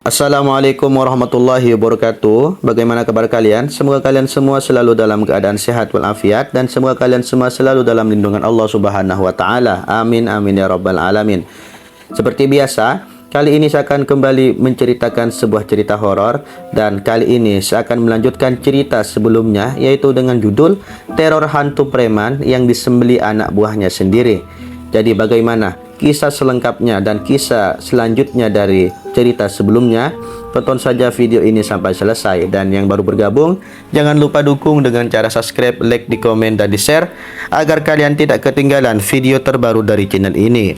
Assalamualaikum warahmatullahi wabarakatuh. Bagaimana kabar kalian? Semoga kalian semua selalu dalam keadaan sehat walafiat dan semoga kalian semua selalu dalam lindungan Allah Subhanahu wa taala. Amin amin ya rabbal alamin. Seperti biasa, kali ini saya akan kembali menceritakan sebuah cerita horor dan kali ini saya akan melanjutkan cerita sebelumnya yaitu dengan judul Teror Hantu Preman yang Disembeli Anak Buahnya Sendiri. Jadi bagaimana kisah selengkapnya dan kisah selanjutnya dari cerita sebelumnya? Tonton saja video ini sampai selesai. Dan yang baru bergabung, jangan lupa dukung dengan cara subscribe, like, di komen, dan di share agar kalian tidak ketinggalan video terbaru dari channel ini.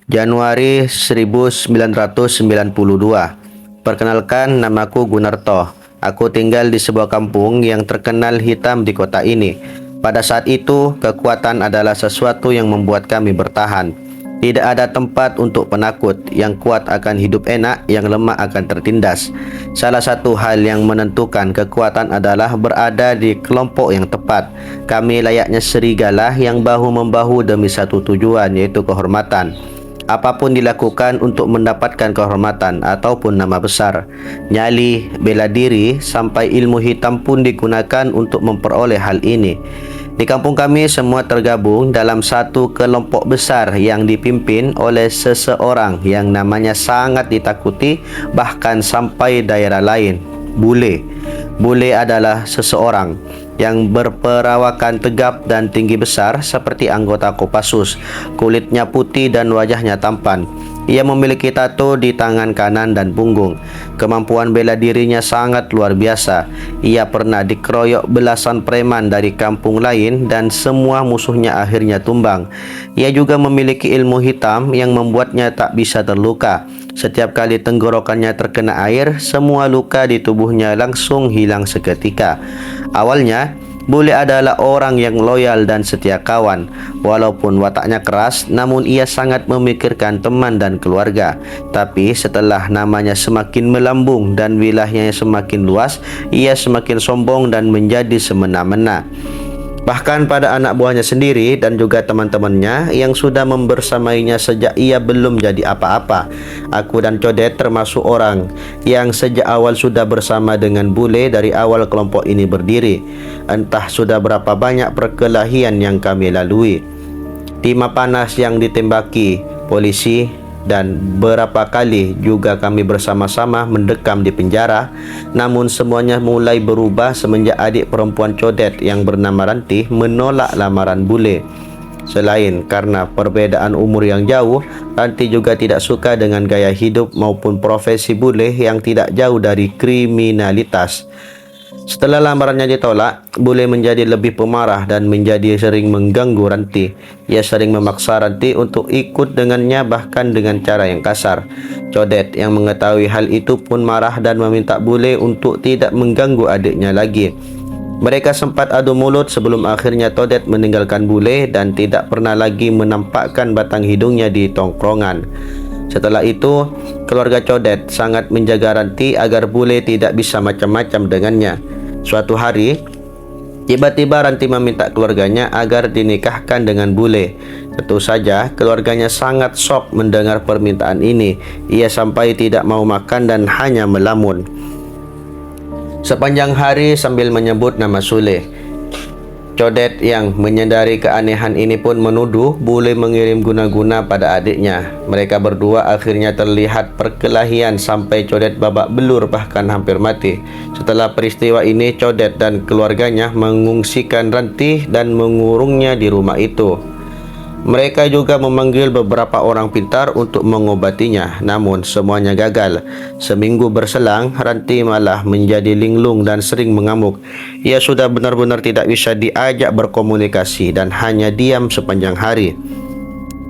Januari 1992. Perkenalkan, namaku Gunarto. Aku tinggal di sebuah kampung yang terkenal hitam di kota ini. Pada saat itu, kekuatan adalah sesuatu yang membuat kami bertahan. Tidak ada tempat untuk penakut. Yang kuat akan hidup enak, yang lemah akan tertindas. Salah satu hal yang menentukan kekuatan adalah berada di kelompok yang tepat. Kami layaknya serigala yang bahu-membahu demi satu tujuan, yaitu kehormatan. Apapun dilakukan untuk mendapatkan kehormatan ataupun nama besar, nyali, bela diri, sampai ilmu hitam pun digunakan untuk memperoleh hal ini. Di kampung kami semua tergabung dalam satu kelompok besar yang dipimpin oleh seseorang yang namanya sangat ditakuti bahkan sampai daerah lain, Bule. Bule adalah seseorang yang berperawakan tegap dan tinggi besar seperti anggota Kopassus. Kulitnya putih dan wajahnya tampan. Ia memiliki tato di tangan kanan dan punggung. Kemampuan bela dirinya sangat luar biasa. Ia pernah dikeroyok belasan preman dari kampung lain dan semua musuhnya akhirnya tumbang. Ia juga memiliki ilmu hitam yang membuatnya tak bisa terluka. Setiap kali tenggorokannya terkena air, semua luka di tubuhnya langsung hilang seketika. Awalnya, Bule adalah orang yang loyal dan setia kawan. Walaupun wataknya keras, namun ia sangat memikirkan teman dan keluarga. Tapi setelah namanya semakin melambung dan wilayahnya semakin luas, ia semakin sombong dan menjadi semena-mena. Bahkan pada anak buahnya sendiri dan juga teman-temannya yang sudah membersamainya sejak ia belum jadi apa-apa. Aku dan Codet termasuk orang yang sejak awal sudah bersama dengan Bule dari awal kelompok ini berdiri. Entah sudah berapa banyak perkelahian yang kami lalui. Timah panas yang ditembaki polisi, dan beberapa kali juga kami bersama-sama mendekam di penjara. Namun semuanya mulai berubah semenjak adik perempuan Codet yang bernama Ranti menolak lamaran Bule. Selain karena perbedaan umur yang jauh, Ranti juga tidak suka dengan gaya hidup maupun profesi Bule yang tidak jauh dari kriminalitas. Setelah lamarannya ditolak, Bule menjadi lebih pemarah dan menjadi sering mengganggu Ranti. Ia sering memaksa Ranti untuk ikut dengannya bahkan dengan cara yang kasar. Codet yang mengetahui hal itu pun marah dan meminta Bule untuk tidak mengganggu adiknya lagi. Mereka sempat adu mulut sebelum akhirnya Codet meninggalkan Bule dan tidak pernah lagi menampakkan batang hidungnya di tongkrongan. Setelah itu, keluarga Codet sangat menjaga Ranti agar Bule tidak bisa macam-macam dengannya. Suatu hari, tiba-tiba Ranti meminta keluarganya agar dinikahkan dengan Bule. Tentu saja, keluarganya sangat shock mendengar permintaan ini. Ia sampai tidak mau makan dan hanya melamun sepanjang hari sambil menyebut nama Sule. Codet yang menyadari keanehan ini pun menuduh Bule mengirim guna-guna pada adiknya. Mereka berdua akhirnya terlihat perkelahian sampai Codet babak belur bahkan hampir mati. Setelah peristiwa ini, Codet dan keluarganya mengungsikan Ranti dan mengurungnya di rumah itu. Mereka juga memanggil beberapa orang pintar untuk mengobatinya, namun semuanya gagal. Seminggu berselang, Ranti malah menjadi linglung dan sering mengamuk. Ia sudah benar-benar tidak bisa diajak berkomunikasi dan hanya diam sepanjang hari.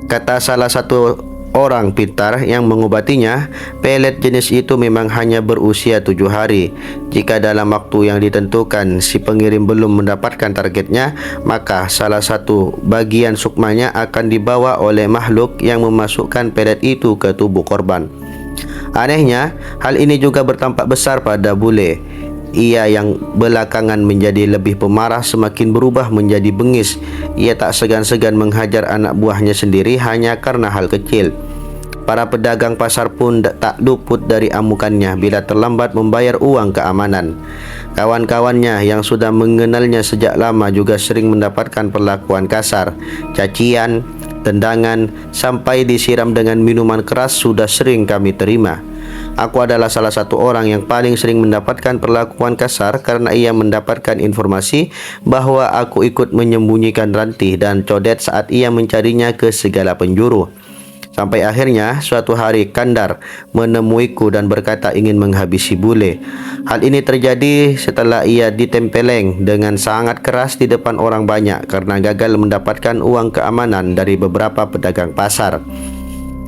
Kata salah satu orang pintar yang mengobatinya, pelet jenis itu memang hanya berusia 7 hari. Jika dalam waktu yang ditentukan si pengirim belum mendapatkan targetnya, maka salah satu bagian sukmanya akan dibawa oleh makhluk yang memasukkan pelet itu ke tubuh korban. Anehnya, hal ini juga bertampak besar pada Bule. Ia yang belakangan menjadi lebih pemarah semakin berubah menjadi bengis. Ia tak segan-segan menghajar anak buahnya sendiri hanya karena hal kecil. Para pedagang pasar pun tak luput dari amukannya bila terlambat membayar uang keamanan. Kawan-kawannya yang sudah mengenalnya sejak lama juga sering mendapatkan perlakuan kasar, cacian, tendangan, sampai disiram dengan minuman keras sudah sering kami terima. Aku adalah salah satu orang yang paling sering mendapatkan perlakuan kasar karena ia mendapatkan informasi bahwa aku ikut menyembunyikan Ranti dan Codet saat ia mencarinya ke segala penjuru. Sampai akhirnya suatu hari Kandar menemuiku dan berkata ingin menghabisi bule. Hal ini terjadi setelah ia ditempeleng dengan sangat keras di depan orang banyak karena gagal mendapatkan uang keamanan dari beberapa pedagang pasar.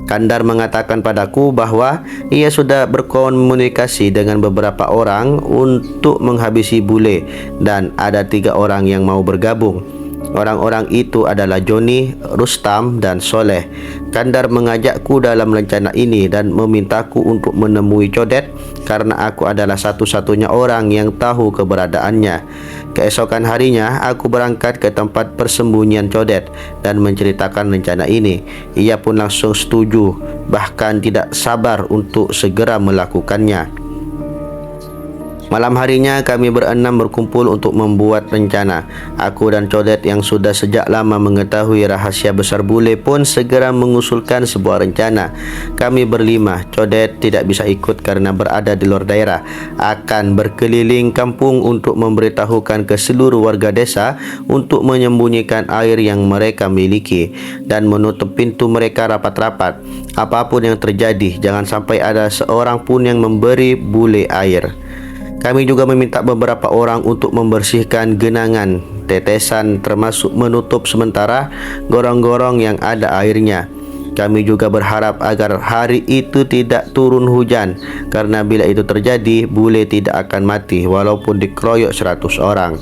Kandar mengatakan padaku bahwa ia sudah berkomunikasi dengan beberapa orang untuk menghabisi bule dan ada 3 orang yang mau bergabung. Orang-orang itu adalah Joni, Rustam, dan Soleh. Kandar mengajakku dalam rencana ini dan memintaku untuk menemui Codet karena aku adalah satu-satunya orang yang tahu keberadaannya. Keesokan harinya, aku berangkat ke tempat persembunyian Codet dan menceritakan rencana ini. Ia pun langsung setuju, bahkan tidak sabar untuk segera melakukannya. Malam harinya kami berenam berkumpul untuk membuat rencana. Aku dan Codet yang sudah sejak lama mengetahui rahasia besar bule pun segera mengusulkan sebuah rencana. Kami berlima, Codet tidak bisa ikut karena berada di luar daerah, akan berkeliling kampung untuk memberitahukan ke seluruh warga desa untuk menyembunyikan air yang mereka miliki dan menutup pintu mereka rapat-rapat. Apapun yang terjadi, jangan sampai ada seorang pun yang memberi bule air. Kami juga meminta beberapa orang untuk membersihkan genangan tetesan termasuk menutup sementara gorong-gorong yang ada airnya. Kami juga berharap agar hari itu tidak turun hujan karena bila itu terjadi bule tidak akan mati walaupun dikeroyok 100 orang.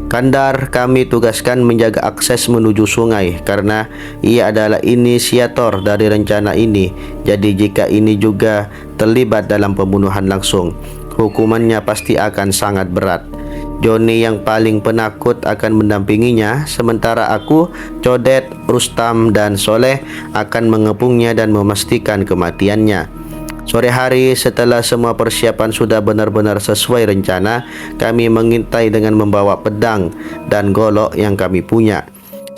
Kandar kami tugaskan menjaga akses menuju sungai karena ia adalah inisiator dari rencana ini. Jadi jika ini juga terlibat dalam pembunuhan langsung, hukumannya pasti akan sangat berat. Joni yang paling penakut akan mendampinginya, sementara aku, Codet, Rustam, dan Soleh akan mengepungnya dan memastikan kematiannya. Sore hari setelah semua persiapan sudah benar-benar sesuai rencana, kami mengintai dengan membawa pedang dan golok yang kami punya.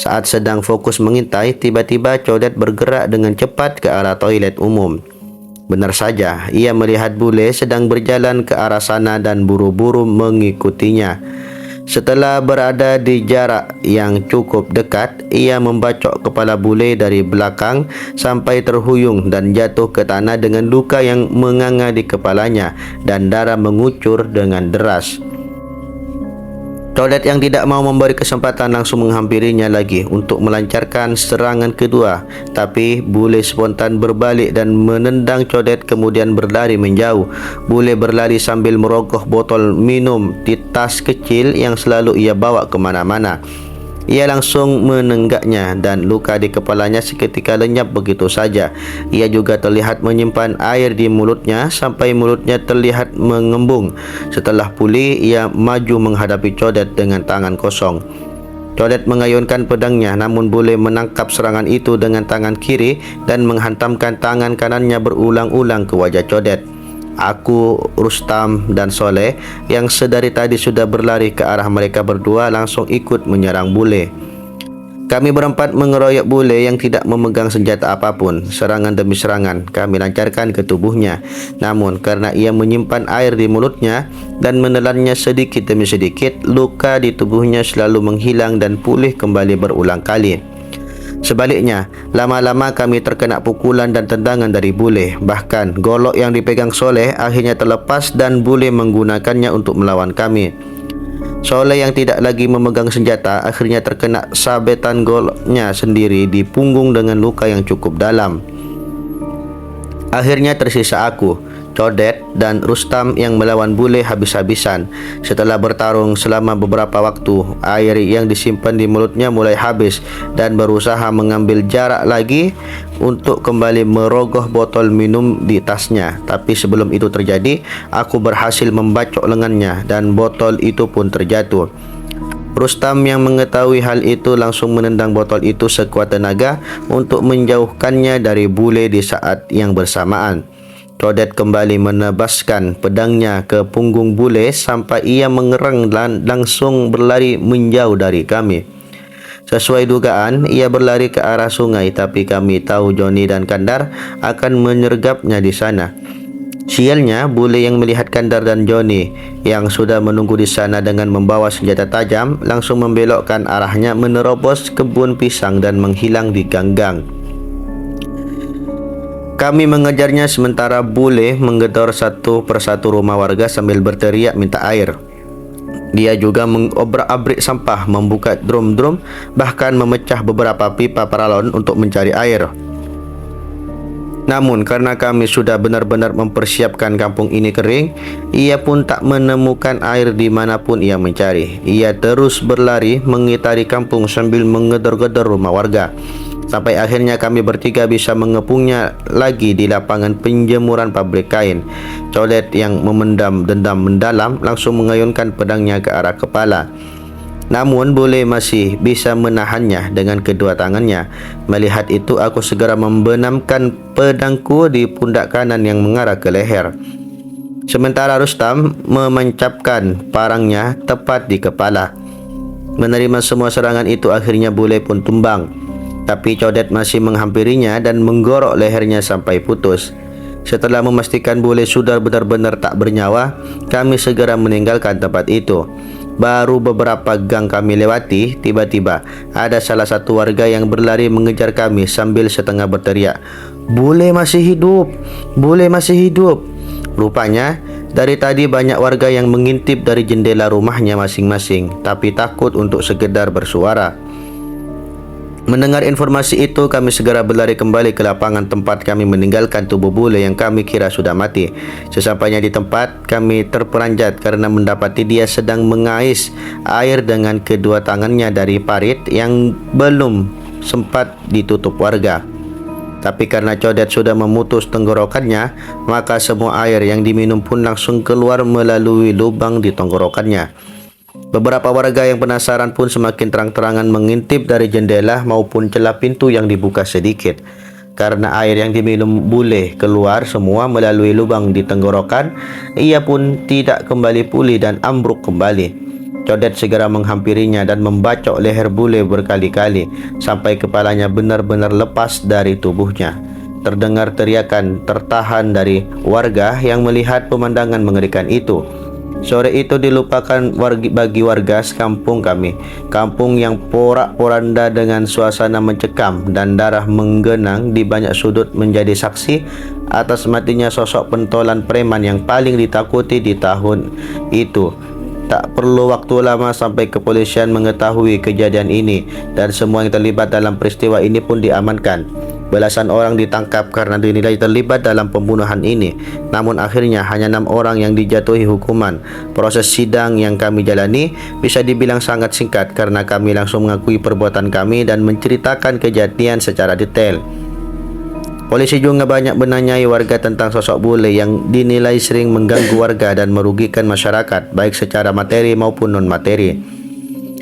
Saat sedang fokus mengintai, tiba-tiba Codet bergerak dengan cepat ke arah toilet umum. Benar saja, ia melihat bule sedang berjalan ke arah sana dan buru-buru mengikutinya. Setelah berada di jarak yang cukup dekat, ia membacok kepala bule dari belakang sampai terhuyung dan jatuh ke tanah dengan luka yang menganga di kepalanya dan darah mengucur dengan deras. Codet yang tidak mau memberi kesempatan langsung menghampirinya lagi untuk melancarkan serangan kedua, tapi bule spontan berbalik dan menendang Codet kemudian berlari menjauh. Bule berlari sambil merogoh botol minum di tas kecil yang selalu ia bawa kemana-mana. Ia langsung menenggaknya dan luka di kepalanya seketika lenyap begitu saja. Ia juga terlihat menyimpan air di mulutnya sampai mulutnya terlihat mengembung. Setelah pulih, ia maju menghadapi Codet dengan tangan kosong. Codet mengayunkan pedangnya, namun bule menangkap serangan itu dengan tangan kiri dan menghantamkan tangan kanannya berulang-ulang ke wajah Codet. Aku, Rustam, dan Soleh yang sedari tadi sudah berlari ke arah mereka berdua langsung ikut menyerang bule. Kami berempat mengeroyok bule yang tidak memegang senjata apapun. Serangan demi serangan kami lancarkan ke tubuhnya. Namun karena ia menyimpan air di mulutnya dan menelannya sedikit demi sedikit, luka di tubuhnya selalu menghilang dan pulih kembali berulang kali. Sebaliknya, lama-lama kami terkena pukulan dan tendangan dari bule. Bahkan, golok yang dipegang Soleh akhirnya terlepas dan bule menggunakannya untuk melawan kami. Soleh yang tidak lagi memegang senjata akhirnya terkena sabetan goloknya sendiri di punggung dengan luka yang cukup dalam. Akhirnya tersisa aku, Codet, dan Rustam yang melawan bule habis-habisan. Setelah bertarung selama beberapa waktu, air yang disimpan di mulutnya mulai habis dan berusaha mengambil jarak lagi untuk kembali merogoh botol minum di tasnya. Tapi sebelum itu terjadi, aku berhasil membacok lengannya dan botol itu pun terjatuh. Rustam yang mengetahui hal itu langsung menendang botol itu sekuat tenaga untuk menjauhkannya dari bule di saat yang bersamaan. Codet kembali menebaskan pedangnya ke punggung bule sampai ia mengerang dan langsung berlari menjauh dari kami. Sesuai dugaan, ia berlari ke arah sungai, tapi kami tahu Johnny dan Kandar akan menyergapnya di sana. Sialnya, bule yang melihat Kandar dan Johnny yang sudah menunggu di sana dengan membawa senjata tajam langsung membelokkan arahnya menerobos kebun pisang dan menghilang di ganggang. Kami mengejarnya sementara bule menggedor satu persatu rumah warga sambil berteriak minta air. Dia juga mengobrak-abrik sampah, membuka drum-drum, bahkan memecah beberapa pipa paralon untuk mencari air. Namun karena kami sudah benar-benar mempersiapkan kampung ini kering, ia pun tak menemukan air dimanapun ia mencari. Ia terus berlari mengitari kampung sambil menggedor-gedor rumah warga. Sampai akhirnya kami bertiga bisa mengepungnya lagi di lapangan penjemuran pabrik kain. Codet yang memendam dendam mendalam langsung mengayunkan pedangnya ke arah kepala. Namun bule masih bisa menahannya dengan kedua tangannya. Melihat itu, aku segera membenamkan pedangku di pundak kanan yang mengarah ke leher. Sementara Rustam memancapkan parangnya tepat di kepala. Menerima semua serangan itu, akhirnya bule pun tumbang. Tapi Codet masih menghampirinya dan menggorok lehernya sampai putus. Setelah memastikan bule sudah benar-benar tak bernyawa, kami segera meninggalkan tempat itu. Baru beberapa gang kami lewati, tiba-tiba ada salah satu warga yang berlari mengejar kami sambil setengah berteriak, "Bule masih hidup! Bule masih hidup!" Rupanya, dari tadi banyak warga yang mengintip dari jendela rumahnya masing-masing, tapi takut untuk sekedar bersuara. Mendengar informasi itu, kami segera berlari kembali ke lapangan tempat kami meninggalkan tubuh bule yang kami kira sudah mati. Sesampainya di tempat, kami terperanjat karena mendapati dia sedang mengais air dengan kedua tangannya dari parit yang belum sempat ditutup warga. Tapi karena Codet sudah memutus tenggorokannya, maka semua air yang diminum pun langsung keluar melalui lubang di tenggorokannya. Beberapa warga yang penasaran pun semakin terang-terangan mengintip dari jendela maupun celah pintu yang dibuka sedikit. Karena air yang diminum bule keluar semua melalui lubang di tenggorokan, ia pun tidak kembali pulih dan ambruk kembali. Codet segera menghampirinya dan membacok leher bule berkali-kali sampai kepalanya benar-benar lepas dari tubuhnya. Terdengar teriakan tertahan dari warga yang melihat pemandangan mengerikan itu. Sore itu dilupakan bagi warga sekampung kami. Kampung yang porak-poranda dengan suasana mencekam dan darah menggenang di banyak sudut menjadi saksi atas matinya sosok pentolan preman yang paling ditakuti di tahun itu. Tak perlu waktu lama sampai kepolisian mengetahui kejadian ini dan semua yang terlibat dalam peristiwa ini pun diamankan. Belasan orang ditangkap karena dinilai terlibat dalam pembunuhan ini. Namun akhirnya hanya 6 orang yang dijatuhi hukuman. Proses sidang yang kami jalani bisa dibilang sangat singkat karena kami langsung mengakui perbuatan kami dan menceritakan kejadian secara detail. Polisi juga banyak menanyai warga tentang sosok bule yang dinilai sering mengganggu warga dan merugikan masyarakat baik secara materi maupun non-materi.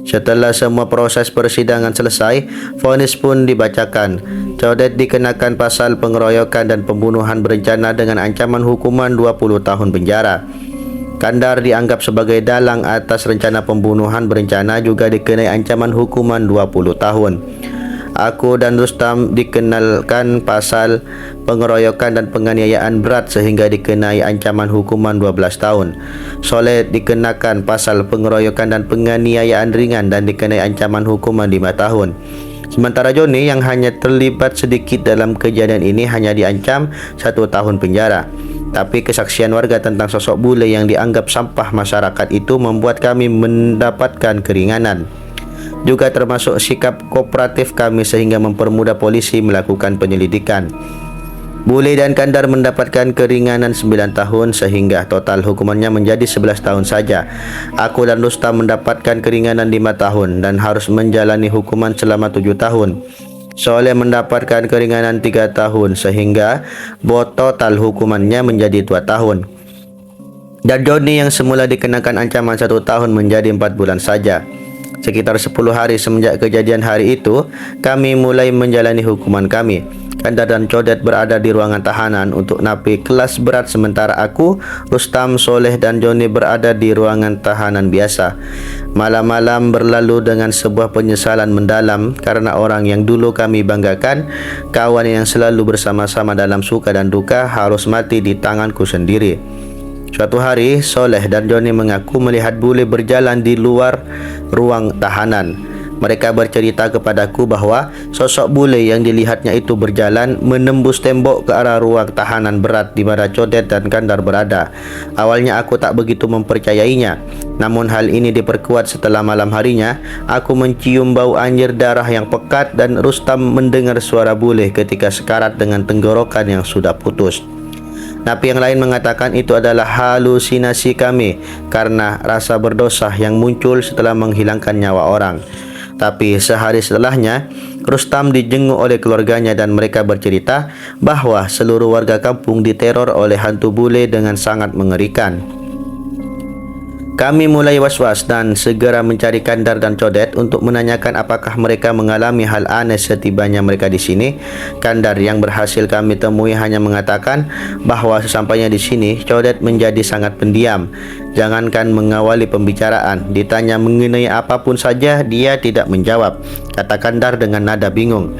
Setelah semua proses persidangan selesai, vonis pun dibacakan. Codet dikenakan pasal pengeroyokan dan pembunuhan berencana dengan ancaman hukuman 20 tahun penjara. Kandar dianggap sebagai dalang atas rencana pembunuhan berencana juga dikenai ancaman hukuman 20 tahun. Aku dan Rustam dikenalkan pasal pengeroyokan dan penganiayaan berat sehingga dikenai ancaman hukuman 12 tahun. Soleh dikenakan pasal pengeroyokan dan penganiayaan ringan dan dikenai ancaman hukuman 5 tahun. Sementara Johnny yang hanya terlibat sedikit dalam kejadian ini hanya diancam 1 tahun penjara. Tapi kesaksian warga tentang sosok bule yang dianggap sampah masyarakat itu membuat kami mendapatkan keringanan. Juga termasuk sikap kooperatif kami sehingga mempermudah polisi melakukan penyelidikan. Bule dan Kandar mendapatkan keringanan 9 tahun sehingga total hukumannya menjadi 11 tahun saja. Aku dan Rustam mendapatkan keringanan 5 tahun dan harus menjalani hukuman selama 7 tahun. Soleh mendapatkan keringanan 3 tahun sehingga total hukumannya menjadi 2 tahun. Dan Joni yang semula dikenakan ancaman 1 tahun menjadi 4 bulan saja. Sekitar 10 hari semenjak kejadian hari itu, kami mulai menjalani hukuman kami. Kandar dan Codet berada di ruangan tahanan untuk napi kelas berat, sementara aku, Rustam, Soleh dan Joni berada di ruangan tahanan biasa. Malam-malam berlalu dengan sebuah penyesalan mendalam karena orang yang dulu kami banggakan, kawan yang selalu bersama-sama dalam suka dan duka, harus mati di tanganku sendiri. Suatu hari, Soleh dan Joni mengaku melihat bule berjalan di luar ruang tahanan. Mereka bercerita kepadaku bahwa sosok bule yang dilihatnya itu berjalan menembus tembok ke arah ruang tahanan berat di mana Codet dan Kandar berada. Awalnya aku tak begitu mempercayainya, namun hal ini diperkuat setelah malam harinya aku mencium bau anjir darah yang pekat dan Rustam mendengar suara bule ketika sekarat dengan tenggorokan yang sudah putus. Napi yang lain mengatakan itu adalah halusinasi kami karena rasa berdosa yang muncul setelah menghilangkan nyawa orang. Tapi sehari setelahnya, Rustam dijenguk oleh keluarganya dan mereka bercerita bahwa seluruh warga kampung diteror oleh hantu bule dengan sangat mengerikan. Kami mulai was-was dan segera mencari Kandar dan Codet untuk menanyakan apakah mereka mengalami hal aneh setibanya mereka di sini. Kandar yang berhasil kami temui hanya mengatakan bahwa sesampainya di sini, Codet menjadi sangat pendiam. Jangankan mengawali pembicaraan, ditanya mengenai apapun saja dia tidak menjawab, kata Kandar dengan nada bingung.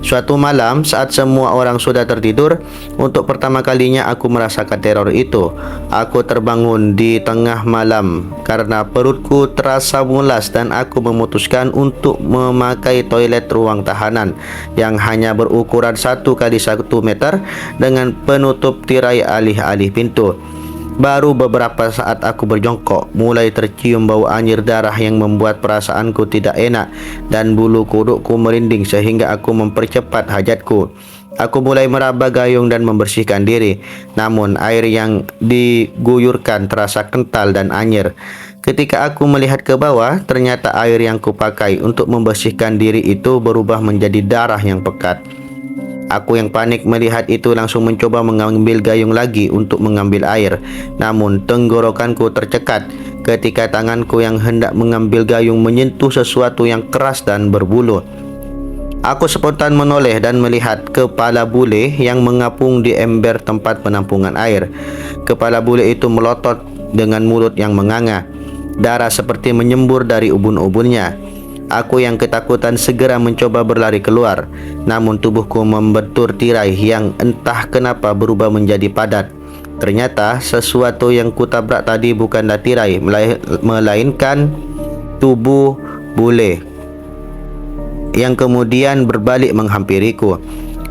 Suatu malam saat semua orang sudah tertidur, untuk pertama kalinya aku merasakan teror itu. Aku terbangun di tengah malam karena perutku terasa mulas dan aku memutuskan untuk memakai toilet ruang tahanan yang hanya berukuran 1 kali 1 meter dengan penutup tirai alih-alih pintu. Baru beberapa saat aku berjongkok, mulai tercium bau anjir darah yang membuat perasaanku tidak enak dan bulu kudukku merinding sehingga aku mempercepat hajatku. Aku mulai meraba gayung dan membersihkan diri, namun air yang diguyurkan terasa kental dan anyir. Ketika aku melihat ke bawah, ternyata air yang kupakai untuk membersihkan diri itu berubah menjadi darah yang pekat. Aku yang panik melihat itu langsung mencoba mengambil gayung lagi untuk mengambil air. Namun tenggorokanku tercekat ketika tanganku yang hendak mengambil gayung menyentuh sesuatu yang keras dan berbulu. Aku spontan menoleh dan melihat kepala bule yang mengapung di ember tempat penampungan air. Kepala bule itu melotot dengan mulut yang menganga. Darah seperti menyembur dari ubun-ubunnya. Aku yang ketakutan segera mencoba berlari keluar, namun tubuhku membentur tirai yang entah kenapa berubah menjadi padat. Ternyata sesuatu yang kutabrak tadi bukanlah tirai, melainkan tubuh bule yang kemudian berbalik menghampiriku.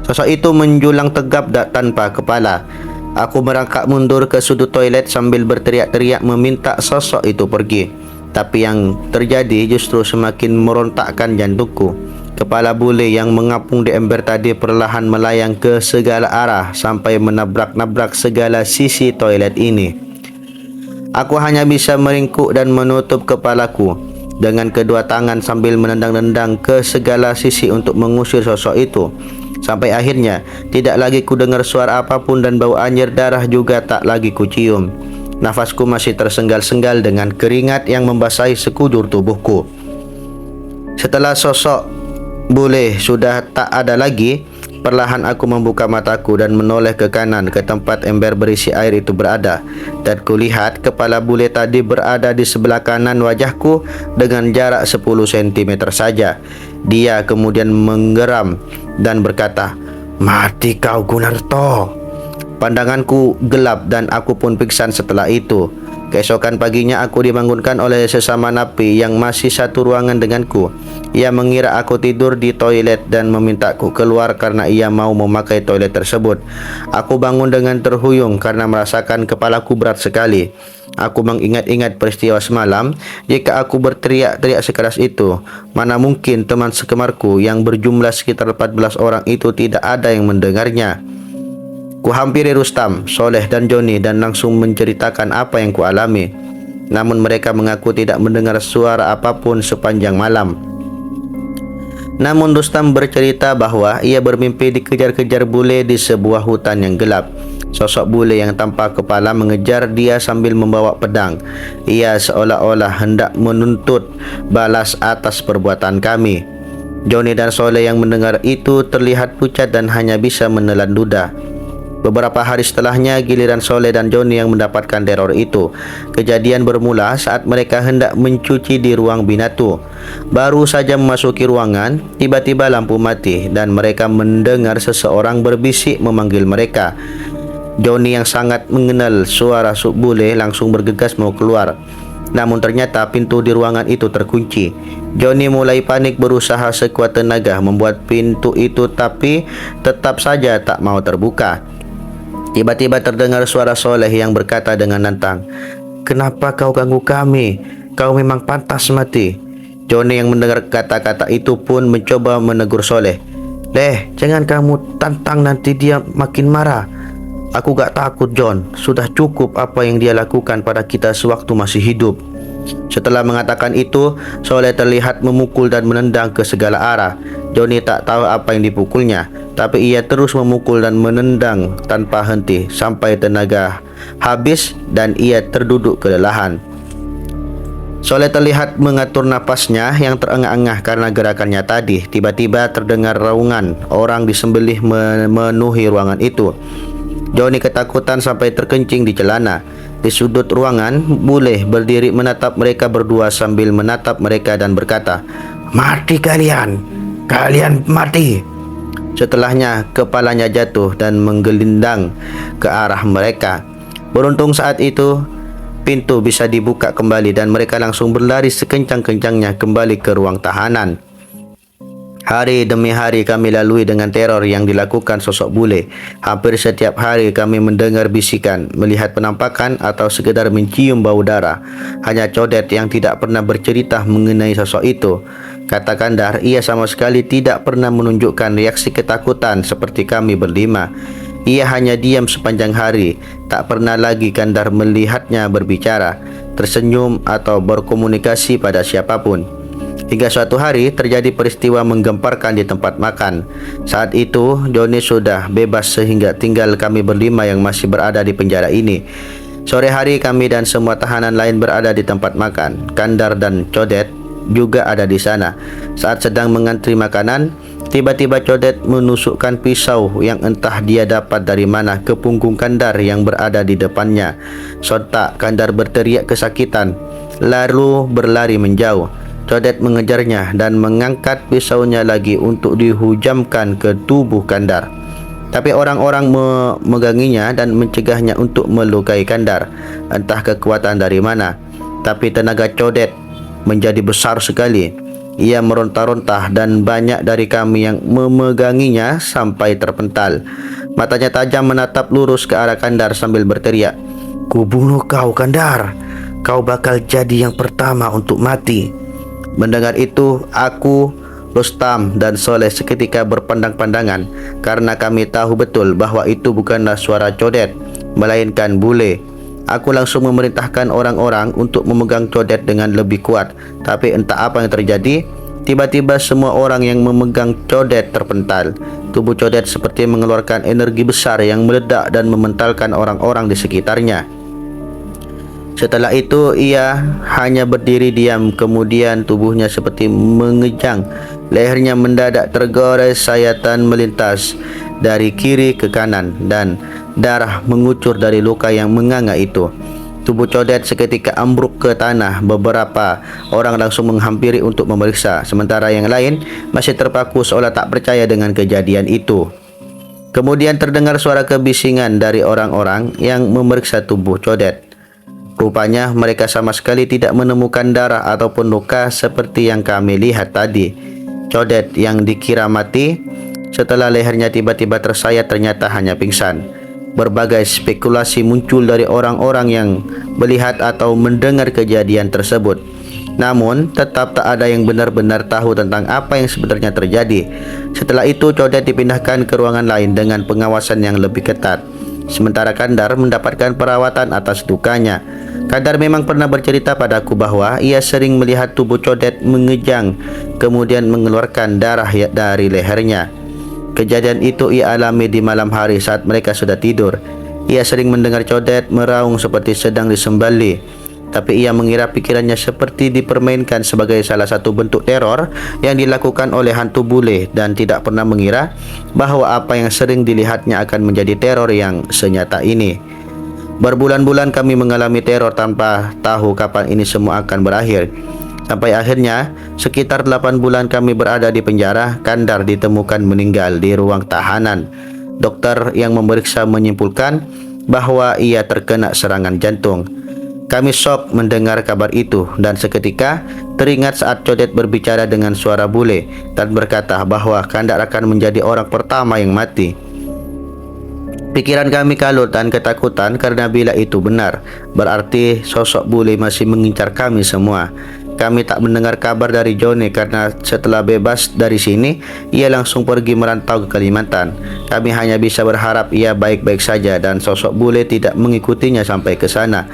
Sosok itu menjulang tegap tanpa kepala. Aku merangkak mundur ke sudut toilet sambil berteriak-teriak meminta sosok itu pergi. Tapi yang terjadi justru semakin merontakkan jantungku. Kepala bule yang mengapung di ember tadi perlahan melayang ke segala arah sampai menabrak-nabrak segala sisi toilet ini. Aku hanya bisa meringkuk dan menutup kepalaku dengan kedua tangan sambil menendang-nendang ke segala sisi untuk mengusir sosok itu. Sampai akhirnya tidak lagi ku dengar suara apapun dan bau anjir darah juga tak lagi ku cium. Nafasku masih tersenggal-senggal dengan keringat yang membasahi sekujur tubuhku. Setelah sosok bule sudah tak ada lagi, perlahan aku membuka mataku dan menoleh ke kanan ke tempat ember berisi air itu berada. Dan kulihat kepala bule tadi berada di sebelah kanan wajahku dengan jarak 10 cm saja. Dia kemudian menggeram dan berkata, "Mati kau Gunarto." Pandanganku gelap dan aku pun pingsan setelah itu. Keesokan paginya aku dibangunkan oleh sesama napi yang masih satu ruangan denganku. Ia mengira aku tidur di toilet dan memintaku keluar karena ia mau memakai toilet tersebut. Aku bangun dengan terhuyung karena merasakan kepalaku berat sekali. Aku mengingat-ingat peristiwa semalam. Jika aku berteriak-teriak sekeras itu, mana mungkin teman sekemarku yang berjumlah sekitar 14 orang itu tidak ada yang mendengarnya. Kuhampiri Rustam, Soleh dan Joni dan langsung menceritakan apa yang kualami. Namun mereka mengaku tidak mendengar suara apapun sepanjang malam. Namun Rustam bercerita bahwa ia bermimpi dikejar-kejar bule di sebuah hutan yang gelap. Sosok bule yang tanpa kepala mengejar dia sambil membawa pedang. Ia seolah-olah hendak menuntut balas atas perbuatan kami. Joni dan Soleh yang mendengar itu terlihat pucat dan hanya bisa menelan ludah. Beberapa hari setelahnya, giliran Soleh dan Joni yang mendapatkan teror itu. Kejadian bermula saat mereka hendak mencuci di ruang binatu. Baru saja memasuki ruangan, tiba-tiba lampu mati dan mereka mendengar seseorang berbisik memanggil mereka. Joni yang sangat mengenal suara bule langsung bergegas mau keluar. Namun ternyata pintu di ruangan itu terkunci. Joni mulai panik berusaha sekuat tenaga membuat pintu itu tapi tetap saja tak mau terbuka. Tiba-tiba terdengar suara Soleh yang berkata dengan lantang, "Kenapa kau ganggu kami? Kau memang pantas mati." Joni yang mendengar kata-kata itu pun mencoba menegur Soleh. Jangan kamu tantang, nanti dia makin marah." "Aku gak takut, John. Sudah cukup apa yang dia lakukan pada kita sewaktu masih hidup." Setelah mengatakan itu, Soleh terlihat memukul dan menendang ke segala arah. Joni tak tahu apa yang dipukulnya, tapi ia terus memukul dan menendang tanpa henti sampai tenaga habis dan ia terduduk kelelahan. Soleh terlihat mengatur napasnya yang terengah-engah karena gerakannya tadi. Tiba-tiba terdengar raungan orang disembelih memenuhi ruangan itu. Joni ketakutan sampai terkencing di celana. Di sudut ruangan, bule berdiri menatap mereka berdua sambil menatap mereka dan berkata, "Mati kalian! Kalian mati!" Setelahnya, kepalanya jatuh dan menggelindang ke arah mereka. Beruntung saat itu, pintu bisa dibuka kembali dan mereka langsung berlari sekencang-kencangnya kembali ke ruang tahanan. Hari demi hari kami lalui dengan teror yang dilakukan sosok bule. Hampir setiap hari kami mendengar bisikan, melihat penampakan atau sekedar mencium bau darah. Hanya Codet yang tidak pernah bercerita mengenai sosok itu. Kata Kandar, ia sama sekali tidak pernah menunjukkan reaksi ketakutan seperti kami berlima. Ia hanya diam sepanjang hari. Tak pernah lagi Kandar melihatnya berbicara, tersenyum atau berkomunikasi pada siapapun. Hingga suatu hari terjadi peristiwa menggemparkan di tempat makan. Saat itu Joni sudah bebas sehingga tinggal kami berlima yang masih berada di penjara ini. Sore hari kami dan semua tahanan lain berada di tempat makan. Kandar dan Codet juga ada di sana. Saat sedang mengantri makanan, tiba-tiba Codet menusukkan pisau yang entah dia dapat dari mana ke punggung Kandar yang berada di depannya. Sontak Kandar berteriak kesakitan, lalu berlari menjauh. Codet mengejarnya dan mengangkat pisaunya lagi untuk dihujamkan ke tubuh Kandar. Tapi orang-orang memeganginya dan mencegahnya untuk melukai Kandar. Entah kekuatan dari mana, tapi tenaga Codet menjadi besar sekali. Ia meronta-ronta dan banyak dari kami yang memeganginya sampai terpental. Matanya tajam menatap lurus ke arah Kandar sambil berteriak, "Kubunuh kau, Kandar. Kau bakal jadi yang pertama untuk mati." Mendengar itu, aku, Rustam dan Soleh seketika berpandang-pandangan karena kami tahu betul bahwa itu bukanlah suara Codet, melainkan bule. Aku langsung memerintahkan orang-orang untuk memegang Codet dengan lebih kuat. Tapi entah apa yang terjadi, tiba-tiba semua orang yang memegang Codet terpental. Tubuh Codet seperti mengeluarkan energi besar yang meledak dan mementalkan orang-orang di sekitarnya. Setelah itu ia hanya berdiri diam, kemudian tubuhnya seperti mengejang. Lehernya mendadak tergores, sayatan melintas dari kiri ke kanan dan darah mengucur dari luka yang menganga itu. Tubuh Codet seketika ambruk ke tanah. Beberapa orang langsung menghampiri untuk memeriksa, sementara yang lain masih terpaku seolah tak percaya dengan kejadian itu. Kemudian terdengar suara kebisingan dari orang-orang yang memeriksa tubuh Codet. Rupanya mereka sama sekali tidak menemukan darah ataupun luka seperti yang kami lihat tadi. Codet yang dikira mati, setelah lehernya tiba-tiba tersayat ternyata hanya pingsan. Berbagai spekulasi muncul dari orang-orang yang melihat atau mendengar kejadian tersebut. Namun, tetap tak ada yang benar-benar tahu tentang apa yang sebenarnya terjadi. Setelah itu, Codet dipindahkan ke ruangan lain dengan pengawasan yang lebih ketat. Sementara Kandar mendapatkan perawatan atas lukanya. Kandar memang pernah bercerita padaku bahwa ia sering melihat tubuh Codet mengejang, kemudian mengeluarkan darah dari lehernya. Kejadian itu ia alami di malam hari saat mereka sudah tidur. Ia sering mendengar Codet meraung seperti sedang disembelih. Tapi ia mengira pikirannya seperti dipermainkan sebagai salah satu bentuk teror yang dilakukan oleh hantu bule dan tidak pernah mengira bahwa apa yang sering dilihatnya akan menjadi teror yang senyata ini. Berbulan-bulan kami mengalami teror tanpa tahu kapan ini semua akan berakhir. Sampai akhirnya, sekitar 8 bulan kami berada di penjara, Kandar ditemukan meninggal di ruang tahanan. Dokter yang memeriksa menyimpulkan bahwa ia terkena serangan jantung. Kami syok mendengar kabar itu dan seketika teringat saat Codet berbicara dengan suara bule dan berkata bahwa Kandar akan menjadi orang pertama yang mati. Pikiran kami kalut dan ketakutan karena bila itu benar, berarti sosok bule masih mengincar kami semua. Kami tak mendengar kabar dari Joni karena setelah bebas dari sini, ia langsung pergi merantau ke Kalimantan. Kami hanya bisa berharap ia baik-baik saja dan sosok bule tidak mengikutinya sampai ke sana.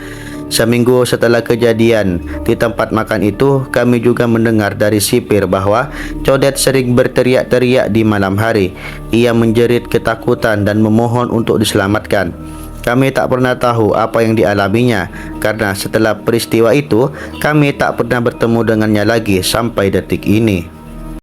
Seminggu setelah kejadian di tempat makan itu, kami juga mendengar dari sipir bahwa Codet sering berteriak-teriak di malam hari. Ia menjerit ketakutan dan memohon untuk diselamatkan. Kami tak pernah tahu apa yang dialaminya karena setelah peristiwa itu, kami tak pernah bertemu dengannya lagi sampai detik ini.